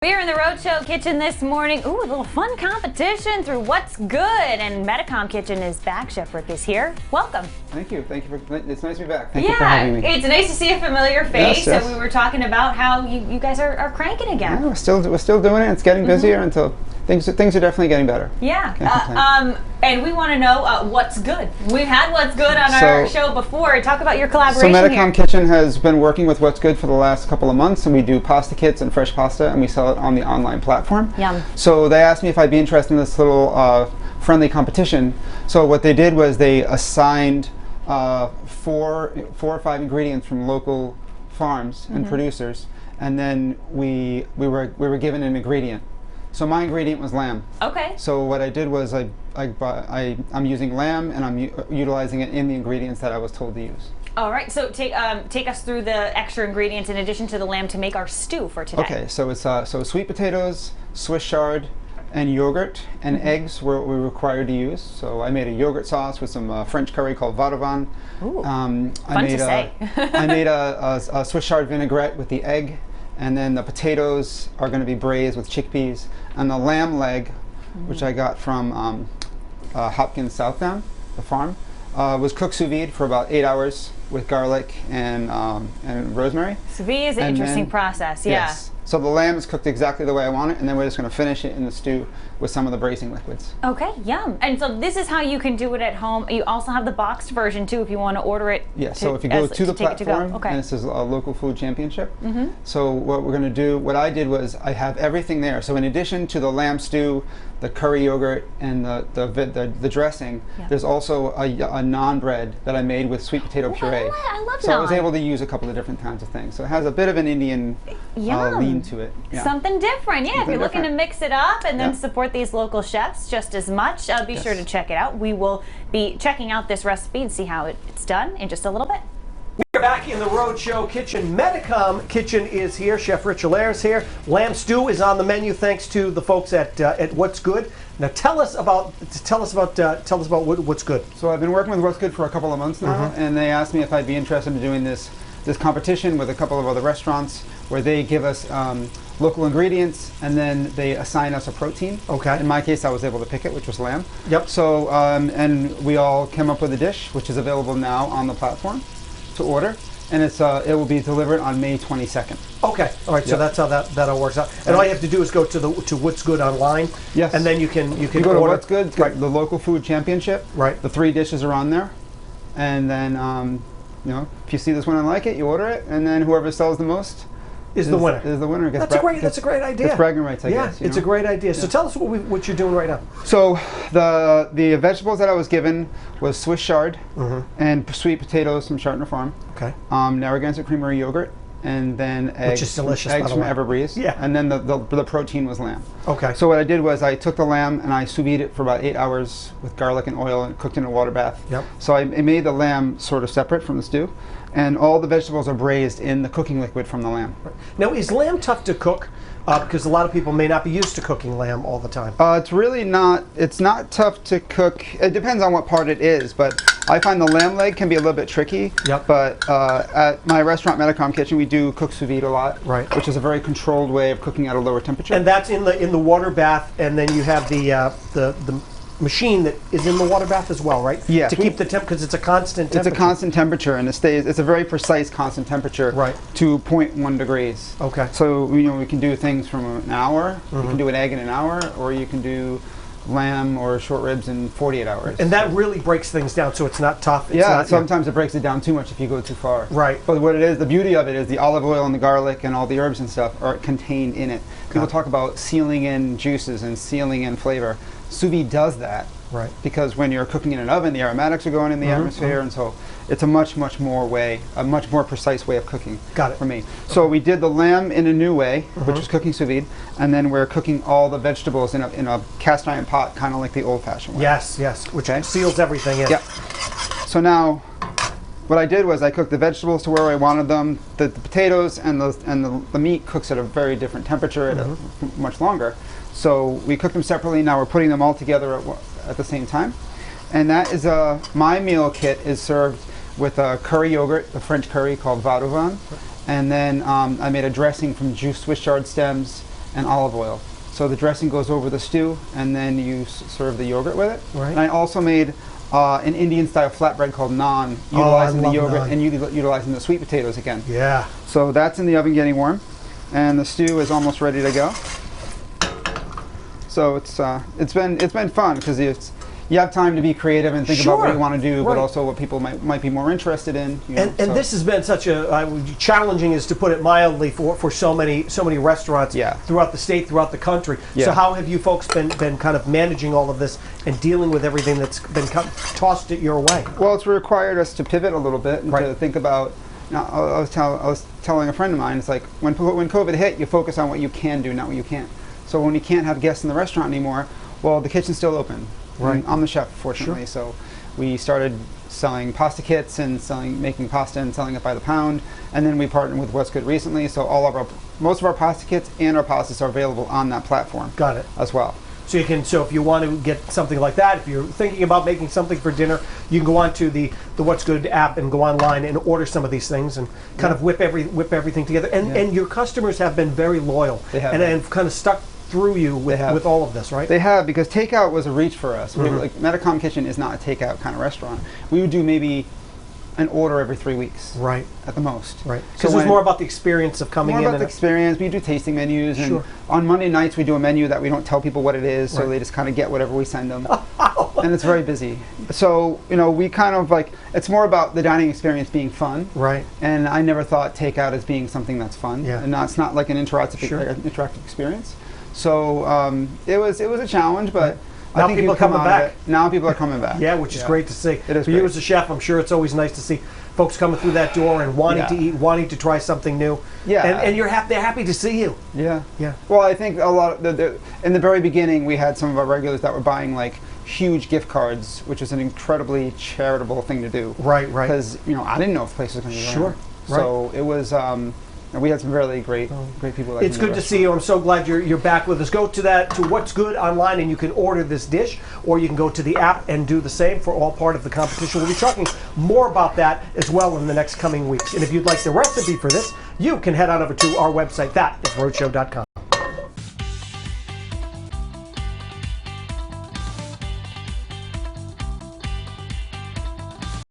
We're in the Roadshow kitchen this morning. Ooh, a little fun competition through What's Good. And Medicom Kitchen is back. Chef Rick is here. Welcome. Thank you. Thank you for. It's nice to be back. Thank you for having me. It's nice to see a familiar face. Yes. So we were talking about how you guys are cranking again. Yeah, we're still doing it. It's getting busier until things are definitely getting better. Yeah. And we want to know what's good. We've had What's Good on our show before. Talk about your collaboration. So Medicom Kitchen has been working with What's Good for the last couple of months, and we do pasta kits and fresh pasta, and we sell it on the online platform. Yum. So they asked me if I'd be interested in this little friendly competition. So what they did was they assigned four or five ingredients from local farms and producers, and then we were given an ingredient. So my ingredient was lamb. Okay. So what I did was I'm using lamb, and I'm utilizing it in the ingredients that I was told to use. All right. So take us through the extra ingredients in addition to the lamb to make our stew for today. Okay. So it's sweet potatoes, Swiss chard, and yogurt, and eggs were what we were required to use. So I made a yogurt sauce with some French curry called veau de vin. Ooh, fun to say. I made a Swiss chard vinaigrette with the egg. And then the potatoes are going to be braised with chickpeas. And the lamb leg, which I got from Hopkins Southdown, the farm, was cooked sous vide for about 8 hours with garlic and rosemary. Sous vide is an interesting process, yeah. Yes. So the lamb is cooked exactly the way I want it, and then we're just going to finish it in the stew with some of the braising liquids. Okay, yum. And so this is how you can do it at home. You also have the boxed version too if you want to order it. Yeah, so if you go to the platform, okay. And this is a local food championship. So what we're going to do, what I did was I have everything there. So in addition to the lamb stew, the curry yogurt, and the dressing, there's also a naan bread that I made with sweet potato puree. I love So naan. I was able to use a couple of different kinds of things. So it has a bit of an Indian lean to it. Yeah. Something different, yeah. If you're looking to mix it up and then support these local chefs just as much, be sure to check it out. We will be checking out this recipe and see how it's done in just a little bit. We're back in the Roadshow kitchen. Medicom Kitchen is here. Chef Rich Allaire is here. Lamb stew is on the menu thanks to the folks at What's Good. Now tell us about What's Good. So I've been working with What's Good for a couple of months now, and they asked me if I'd be interested in doing this competition with a couple of other restaurants where they give us local ingredients and then they assign us a protein. Okay. In my case, I was able to pick it, which was lamb. Yep. So and we all came up with a dish, which is available now on the platform to order, and it will be delivered on May 22nd. Okay. All right. So that's how that all works out. And all you have to do is go to What's Good online. Yes. And then you can You go to order. What's Good, the local food championship. Right. The 3 dishes are on there, and then if you see this one and like it, you order it, and then whoever sells the most is the winner. Is the winner. That's a great idea. Gets bragging rights, I guess. It's a great idea. So tell us what you're doing right now. So the vegetables that I was given was Swiss chard and sweet potatoes from Chartner Farm. Okay. Narragansett Creamery yogurt, and then eggs, which is delicious. Eggs by from the way. Everbreeze. Yeah. And then the protein was lamb. Okay. So what I did was I took the lamb and I sous vide it for about 8 hours with garlic and oil and cooked in a water bath. Yep. So I made the lamb sort of separate from the stew, and all the vegetables are braised in the cooking liquid from the lamb. Now, is lamb tough to cook? Because a lot of people may not be used to cooking lamb all the time. It's really not. It's not tough to cook. It depends on what part it is, but I find the lamb leg can be a little bit tricky. Yep. But at my restaurant, Medicom Kitchen, we do cook sous vide a lot. Right. Which is a very controlled way of cooking at a lower temperature. And that's in the water bath, and then you have the machine that is in the water bath as well, right? Yes. To keep the temp, because it's a constant temperature. It's a constant temperature, and it's a very precise constant temperature. Right. To 0.1 degrees. Okay. So we can do things from an hour. You can do an egg in an hour, or you can do lamb or short ribs in 48 hours. And that really breaks things down, so it's not tough. Sometimes it breaks it down too much if you go too far. Right. But what it is, the beauty of it is the olive oil and the garlic and all the herbs and stuff are contained in it. People talk about sealing in juices and sealing in flavor. Sous vide does that. Right. Because when you're cooking in an oven, the aromatics are going in the atmosphere, and so it's a much more precise way of cooking. Got it. For me. So we did the lamb in a new way, which was cooking sous vide, and then we're cooking all the vegetables in a cast iron pot, kind of like the old-fashioned way. Yes, which seals everything in. Yep. So now, what I did was I cooked the vegetables to where I wanted them. The potatoes and the meat cooks at a very different temperature, much longer. So we cooked them separately. Now we're putting them all together at the same time. And that is my meal kit is served with a curry yogurt, the French curry called veau de vin. And then I made a dressing from juiced Swiss chard stems and olive oil. So the dressing goes over the stew, and then you serve the yogurt with it. Right. And I also made an Indian-style flatbread called naan, utilizing the love yogurt naan. and utilizing the sweet potatoes again. Yeah. So that's in the oven getting warm, and the stew is almost ready to go. So it's been fun because you have time to be creative and think about what Sure. you want to do, Right. but also what people might be more interested in. You know, And so- this has been such a challenging, is to put it mildly, for so many restaurants Yeah. throughout the state, throughout the country. So Yeah. how have you folks been kind of managing all of this and dealing with everything that's been tossed it your way? Well, it's required us to pivot a little bit and to Right. think about. Now, I was telling a friend of mine, it's like when COVID hit, you focus on what you can do, not what you can't. So when you can't have guests in the restaurant anymore, well, the kitchen's still open. Right. And I'm the chef, fortunately. So we started selling pasta kits and making pasta and selling it by the pound. And then we partnered with What's Good recently. So most of our pasta kits and our pastas are available on that platform. Got it. As well. So if you want to get something like that, if you're thinking about making something for dinner, you can go onto the What's Good app and go online and order some of these things and kind of whip everything together. And your customers have been very loyal. They have. And have kind of stuck through you with all of this, right? They have, because takeout was a reach for us. Mm-hmm. Like Metacom Kitchen is not a takeout kind of restaurant. We would do maybe an order every 3 weeks. Right. At the most. Right. So Because it's more about the experience of coming more in. about the experience. We do tasting menus, and Sure. on Monday nights we do a menu that we don't tell people what it is, so Right. they just kind of get whatever we send them. And it's very busy. So we kind of it's more about the dining experience being fun. Right. And I never thought takeout as being something that's fun. Yeah. And it's not like an interactive Sure. interactive experience. So it was a challenge, but Now I think people you come coming out of back. it. Now people are coming back. Yeah, which is great to see. It is For you great. as a chef, I'm sure it's always nice to see folks coming through that door and wanting to Yeah. eat, wanting to try something new. Yeah. And they're happy to see you. Yeah. Yeah. Well, I think a lot in the very beginning, we had some of our regulars that were buying huge gift cards, which is an incredibly charitable thing to do. Right, right. Because I didn't know if places were going to be Sure, around. So it was. We had some really great people. That It's came good to the see you. I'm so glad you're back with us. Go to What's Good online and you can order this dish, or you can go to the app and do the same for all part of the competition. We'll be talking more about that as well in the next coming weeks. And if you'd like the recipe for this, you can head on over to our website. That is roadshow.com.